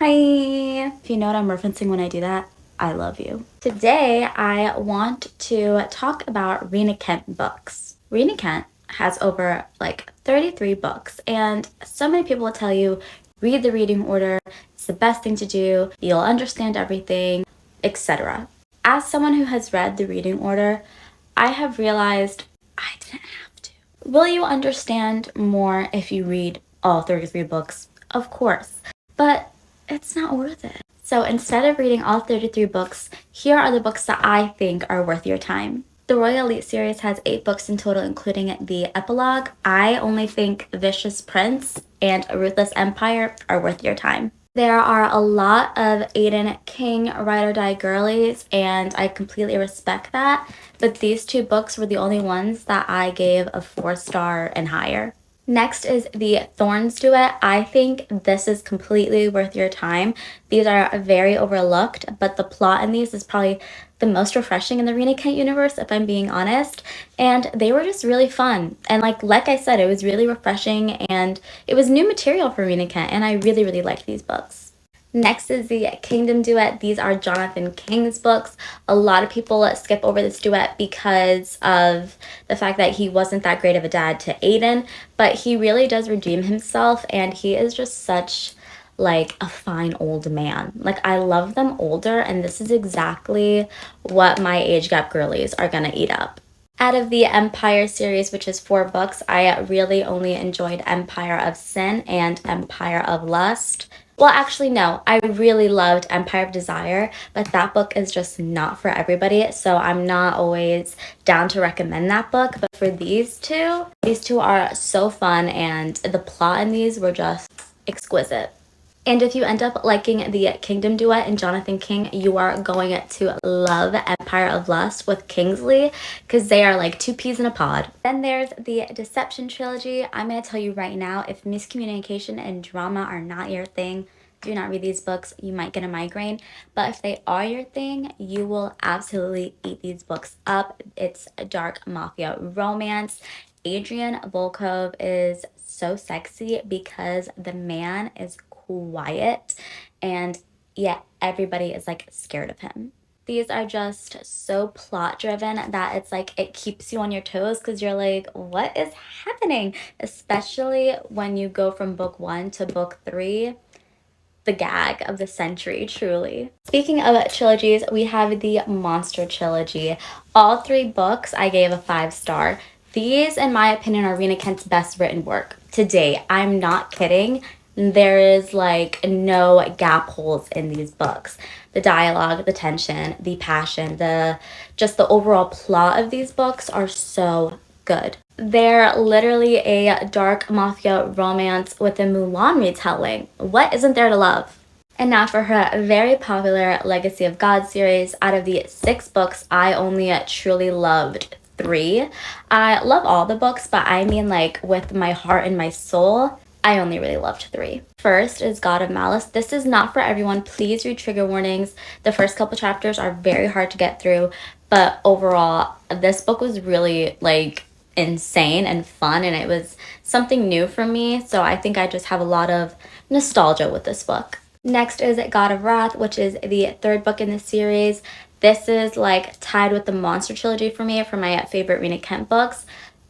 Hi! If you know what I'm referencing when I do that, I love you. Today, I want to talk about Rina Kent books. Rina Kent has over like 33 books, and so many people will tell you, read the reading order, it's the best thing to do, you'll understand everything, etc. As someone who has read the reading order, I have realized I didn't have to. Will you understand more if you read all 33 books? Of course. But it's not worth it. So instead of reading all 33 books, here are the books that I think are worth your time. The Royal Elite series has 8 books in total, including the epilogue. I only think Vicious Prince and Ruthless Empire are worth your time. There are a lot of Aiden King ride or die girlies, and I completely respect that, but these 2 books were the only ones that I gave a 4-star and higher. Next is the Thorns duet. I think this is completely worth your time. These are very overlooked, but the plot in these is probably the most refreshing in the Rina Kent universe, if I'm being honest. And they were just really fun. And like I said, it was really refreshing, and it was new material for Rina Kent, and I really, really liked these books. Next is the Kingdom duet. These are Jonathan King's books. A lot of people skip over this duet because of the fact that he wasn't that great of a dad to Aiden, but he really does redeem himself, and he is just such like a fine old man. Like, I love them older, and this is exactly what my age gap girlies are gonna eat up. Out of the Empire series, which is 4 books, I really only enjoyed Empire of Sin and Empire of Lust. Well, actually, no, I really loved Empire of Desire, but that book is just not for everybody, so I'm not always down to recommend that book. But for these two are so fun, and the plot in these were just exquisite. And if you end up liking the Kingdom duet and Jonathan King, you are going to love Empire of Lust with Kingsley, because they are like 2 peas in a pod. Then there's the Deception trilogy. I'm going to tell you right now, if miscommunication and drama are not your thing, do not read these books. You might get a migraine. But if they are your thing, you will absolutely eat these books up. It's a dark mafia romance. Adrian Volkov is so sexy because the man is quiet, and yet everybody is like scared of him. These are just so plot driven that it's like it keeps you on your toes, because you're like, what is happening? Especially when you go from book 1 to book 3. The gag of the century, truly. Speaking of trilogies, we have the Monster trilogy. All 3 books I gave a 5-star. These, in my opinion, are Rina Kent's best written work to date. I'm not kidding. There is like no gap holes in these books. The dialogue, the tension, the passion, just the overall plot of these books are so good. They're literally a dark mafia romance with a Mulan retelling. What isn't there to love? And now for her very popular Legacy of God series. Out of the 6 books, I only truly loved 3. I love all the books, but I mean, like, with my heart and my soul, I only really loved 3. First is God of Malice. This is not for everyone. Please read trigger warnings. The first couple chapters are very hard to get through, but overall, this book was really like insane and fun, and it was something new for me, so I think I just have a lot of nostalgia with this book. Next is God of Wrath, which is the 3rd book in the series. This is like tied with the Monster trilogy for me for my favorite Rina Kent books.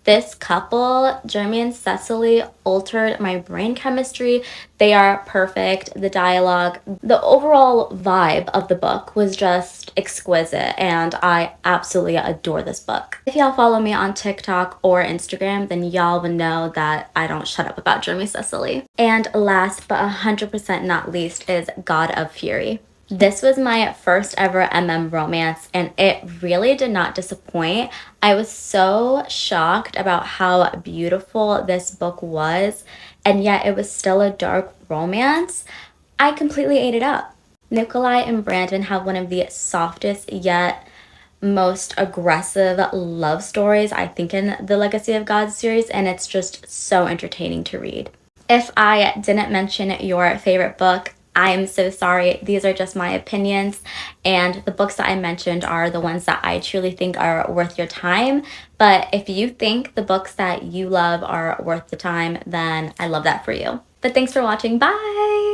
This couple, Jeremy and Cecily, altered my brain chemistry. They are perfect. The dialogue, the overall vibe of the book was just exquisite, and I absolutely adore this book. If y'all follow me on TikTok or Instagram, then y'all would know that I don't shut up about Jeremy Cecily. And last but 100% not least is God of Fury. This was my first ever romance, and it really did not disappoint. I was so shocked about how beautiful this book was, and yet it was still a dark romance. I completely ate it up. Nikolai and Brandon have one of the softest yet most aggressive love stories, I think, in the Legacy of God series, and it's just so entertaining to read. If I didn't mention your favorite book, I am so sorry. These are just my opinions, and the books that I mentioned are the ones that I truly think are worth your time. But if you think the books that you love are worth the time, then I love that for you. But thanks for watching. Bye!